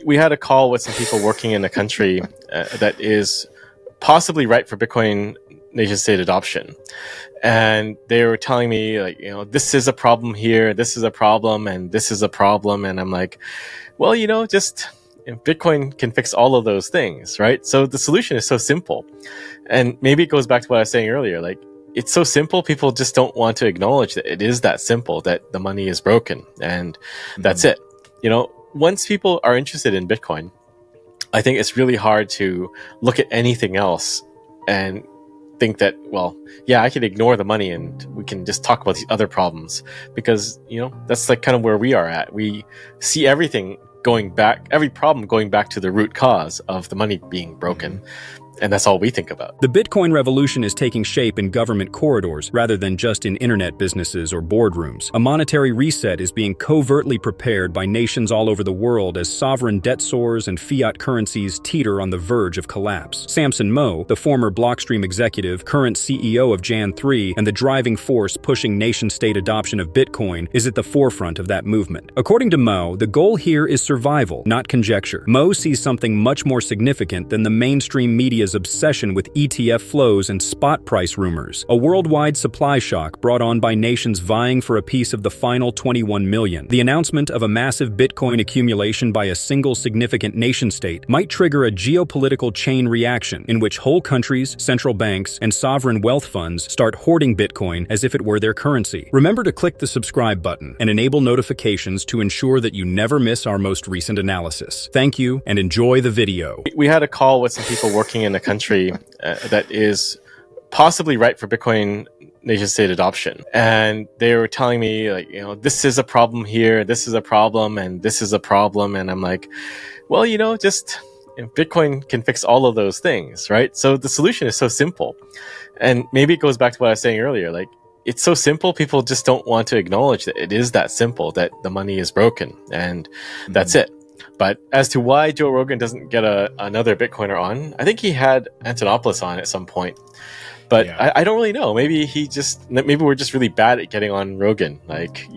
We had a call with some people working in a country that is possibly right for Bitcoin nation state adoption. And they were telling me, like, this is a problem here, this is a problem, and this is a problem. And I'm like, well, Bitcoin can fix all of those things, right? So the solution is so simple. And maybe it goes back to what I was saying earlier, like, it's so simple, people just don't want to acknowledge that it is that simple, that the money is broken, and that's it. Once people are interested in Bitcoin, I think it's really hard to look at anything else and think that, well, yeah, I can ignore the money and we can just talk about these other problems, because, that's like kind of where we are at. We see every problem going back to the root cause of the money being broken. And that's all we think about. The Bitcoin revolution is taking shape in government corridors rather than just in internet businesses or boardrooms. A monetary reset is being covertly prepared by nations all over the world as sovereign debt soars and fiat currencies teeter on the verge of collapse. Samson Moe, the former Blockstream executive, current CEO of Jan3, and the driving force pushing nation-state adoption of Bitcoin, is at the forefront of that movement. According to Moe, the goal here is survival, not conjecture. Moe sees something much more significant than the mainstream media's obsession with ETF flows and spot price rumors. A worldwide supply shock brought on by nations vying for a piece of the final 21 million. The announcement of a massive Bitcoin accumulation by a single significant nation-state might trigger a geopolitical chain reaction in which whole countries, central banks, and sovereign wealth funds start hoarding Bitcoin as if it were their currency. Remember to click the subscribe button and enable notifications to ensure that you never miss our most recent analysis. Thank you, and enjoy the video. We had a call with some people working in a country that is possibly right for Bitcoin nation state adoption. And they were telling me, like, this is a problem here, this is a problem, and this is a problem. And I'm like, well, Bitcoin can fix all of those things, right? So the solution is so simple. And maybe it goes back to what I was saying earlier, like, it's so simple, people just don't want to acknowledge that it is that simple, that the money is broken, and that's it. But as to why Joe Rogan doesn't get another Bitcoiner on, I think he had Antonopoulos on at some point. But yeah. I don't really know. Maybe we're just really bad at getting on Rogan. Like,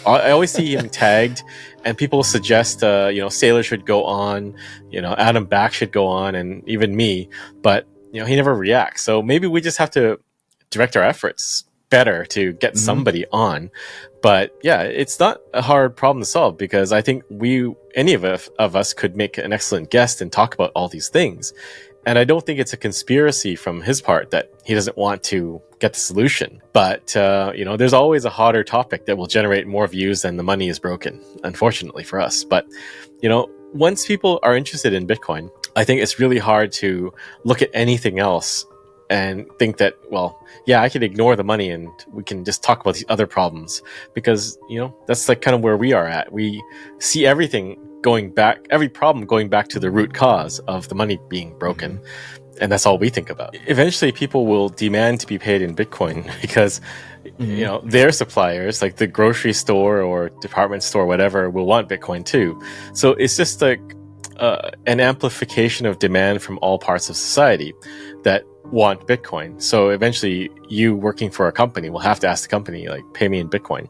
I always see him tagged, and people suggest, Sailor should go on, Adam Back should go on, and even me. But, he never reacts. So maybe we just have to direct our efforts better to get somebody on. But yeah, it's not a hard problem to solve, because I think any of us could make an excellent guest and talk about all these things. And I don't think it's a conspiracy from his part that he doesn't want to get the solution. But, there's always a hotter topic that will generate more views than the money is broken, unfortunately for us. But, once people are interested in Bitcoin, I think it's really hard to look at anything else and think that, well, yeah, I can ignore the money and we can just talk about these other problems, because, that's like kind of where we are at. We see every problem going back to the root cause of the money being broken. And that's all we think about. Eventually, people will demand to be paid in Bitcoin because, their suppliers, like the grocery store or department store, whatever, will want Bitcoin too. So it's just like an amplification of demand from all parts of society that want Bitcoin. So eventually, you working for a company will have to ask the company, like, pay me in Bitcoin,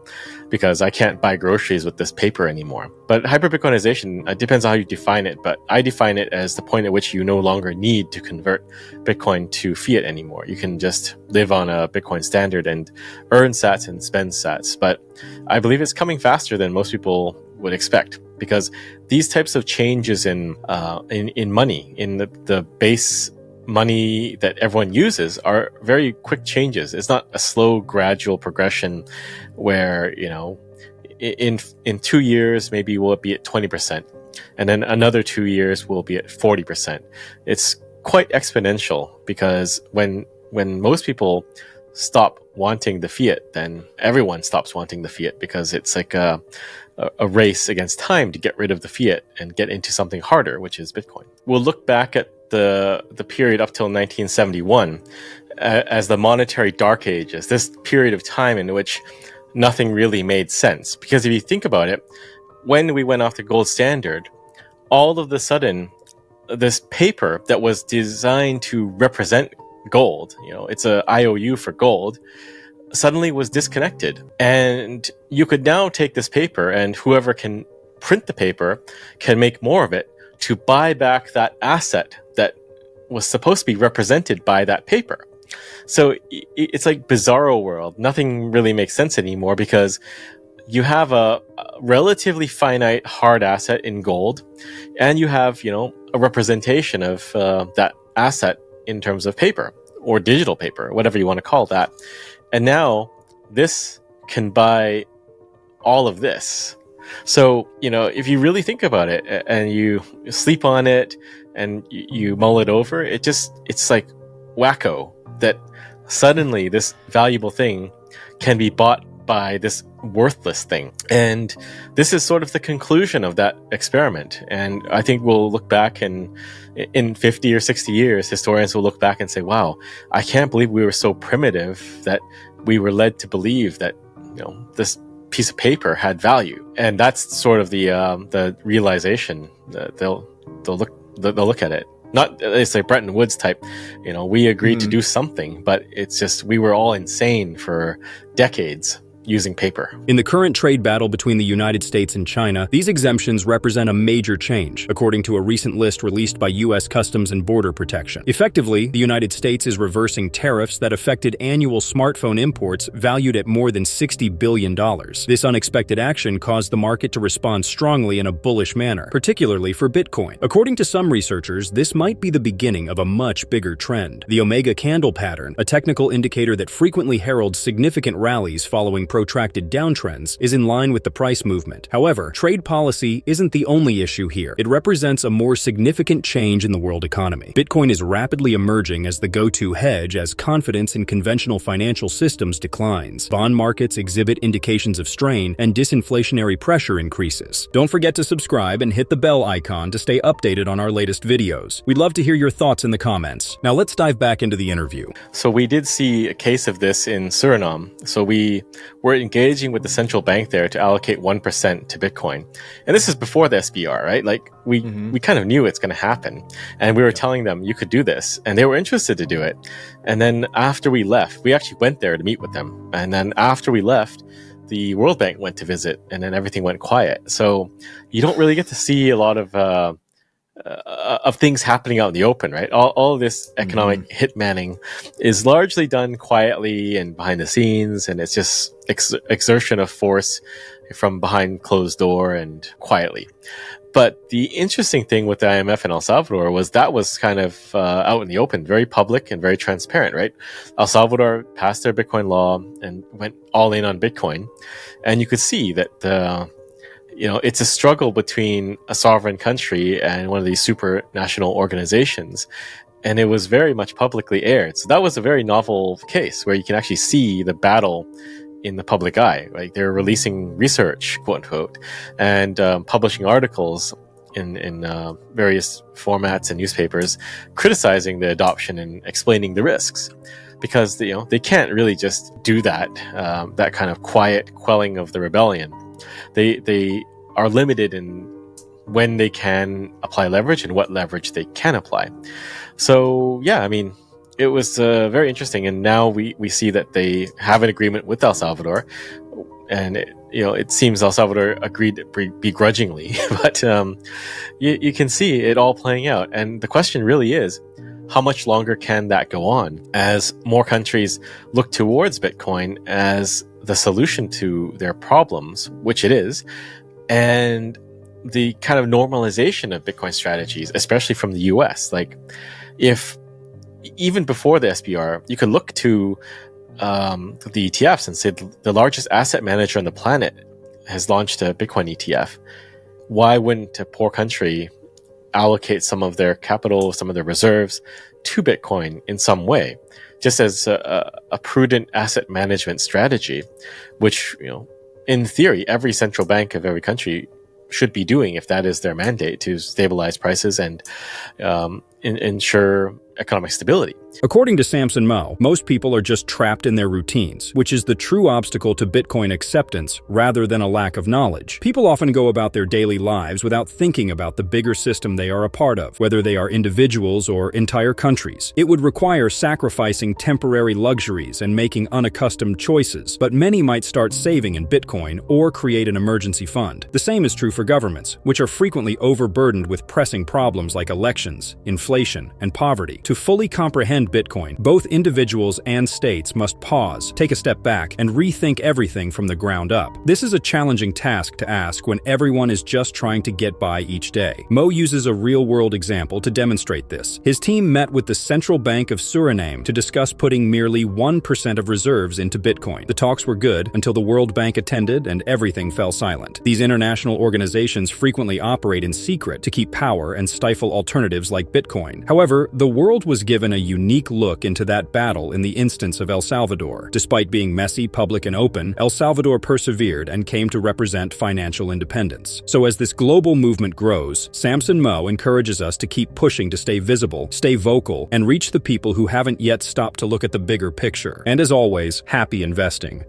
because I can't buy groceries with this paper anymore. But hyper-Bitcoinization depends on how you define it, but I define it as the point at which you no longer need to convert Bitcoin to fiat anymore. You can just live on a Bitcoin standard and earn sats and spend sats. But I believe it's coming faster than most people would expect, because these types of changes in money, in the base money that everyone uses, are very quick changes. It's not a slow, gradual progression where, in 2 years, maybe we'll be at 20%, and then another 2 years we'll be at 40%. It's quite exponential, because when most people stop wanting the fiat, then everyone stops wanting the fiat, because it's like a race against time to get rid of the fiat and get into something harder, which is Bitcoin. We'll look back at the period up till 1971 as the monetary dark ages, this period of time in which nothing really made sense. Because if you think about it, when we went off the gold standard, all of a sudden, this paper that was designed to represent gold, it's a IOU for gold, suddenly was disconnected. And you could now take this paper, and whoever can print the paper can make more of it to buy back that asset that was supposed to be represented by that paper. So it's like bizarro world. Nothing really makes sense anymore because you have a relatively finite hard asset in gold, and you have, a representation of that asset in terms of paper or digital paper, whatever you want to call that. And now this can buy all of this. So, if you really think about it and you sleep on it and you mull it over, it's like wacko that suddenly this valuable thing can be bought by this worthless thing. And this is sort of the conclusion of that experiment. And I think we'll look back and in 50 or 60 years, historians will look back and say, wow, I can't believe we were so primitive that we were led to believe that, this piece of paper had value. And that's sort of the realization that they'll look at it. Not, it's like Bretton Woods type, we agreed to do something, but it's just, we were all insane for decades using paper. In the current trade battle between the United States and China, these exemptions represent a major change, according to a recent list released by U.S. Customs and Border Protection. Effectively, the United States is reversing tariffs that affected annual smartphone imports valued at more than $60 billion. This unexpected action caused the market to respond strongly in a bullish manner, particularly for Bitcoin. According to some researchers, this might be the beginning of a much bigger trend. The Omega Candle pattern, a technical indicator that frequently heralds significant rallies following protracted downtrends, is in line with the price movement. However, trade policy isn't the only issue here. It represents a more significant change in the world economy. Bitcoin is rapidly emerging as the go-to hedge as confidence in conventional financial systems declines. Bond markets exhibit indications of strain, and disinflationary pressure increases. Don't forget to subscribe and hit the bell icon to stay updated on our latest videos. We'd love to hear your thoughts in the comments. Now let's dive back into the interview. So we did see a case of this in Suriname. So we're engaging with the central bank there to allocate 1% to Bitcoin. And this is before the SBR, right? Like we kind of knew it's going to happen. And we were telling them you could do this. And they were interested to do it. And then after we left, we actually went there to meet with them. And then after we left, the World Bank went to visit, and then everything went quiet. So you don't really get to see a lot of things happening out in the open, right? All this economic hitmanning is largely done quietly and behind the scenes, and it's just exertion of force from behind closed door and quietly. But the interesting thing with the IMF in El Salvador was that was kind of out in the open, very public and very transparent, right? El Salvador passed their Bitcoin law and went all in on Bitcoin. And you could see that it's a struggle between a sovereign country and one of these supranational organizations. And it was very much publicly aired. So that was a very novel case where you can actually see the battle in the public eye. Like they're releasing research, quote unquote, and publishing articles in various formats and newspapers criticizing the adoption and explaining the risks. Because they can't really just do that kind of quiet quelling of the rebellion. They are limited in when they can apply leverage and what leverage they can apply. So yeah, I mean, it was very interesting. And now we see that they have an agreement with El Salvador, and it seems El Salvador agreed begrudgingly, but you can see it all playing out. And the question really is, how much longer can that go on as more countries look towards Bitcoin as the solution to their problems, which it is, and the kind of normalization of Bitcoin strategies, especially from the US. Like if even before the SBR, you could look to the ETFs and say the largest asset manager on the planet has launched a Bitcoin ETF. Why wouldn't a poor country allocate some of their capital, some of their reserves to Bitcoin in some way, just as a prudent asset management strategy, which, in theory, every central bank of every country should be doing if that is their mandate, to stabilize prices and ensure economic stability. According to Samson Mo, most people are just trapped in their routines, which is the true obstacle to Bitcoin acceptance rather than a lack of knowledge. People often go about their daily lives without thinking about the bigger system they are a part of, whether they are individuals or entire countries. It would require sacrificing temporary luxuries and making unaccustomed choices, but many might start saving in Bitcoin or create an emergency fund. The same is true for governments, which are frequently overburdened with pressing problems like elections, inflation, and poverty. To fully comprehend Bitcoin, both individuals and states must pause, take a step back, and rethink everything from the ground up. This is a challenging task to ask when everyone is just trying to get by each day. Mo uses a real-world example to demonstrate this. His team met with the Central Bank of Suriname to discuss putting merely 1% of reserves into Bitcoin. The talks were good until the World Bank attended and everything fell silent. These international organizations frequently operate in secret to keep power and stifle alternatives like Bitcoin. However, the world was given a unique look into that battle in the instance of El Salvador. Despite being messy, public, and open, El Salvador persevered and came to represent financial independence. So as this global movement grows, Samson Mo encourages us to keep pushing to stay visible, stay vocal, and reach the people who haven't yet stopped to look at the bigger picture. And as always, happy investing.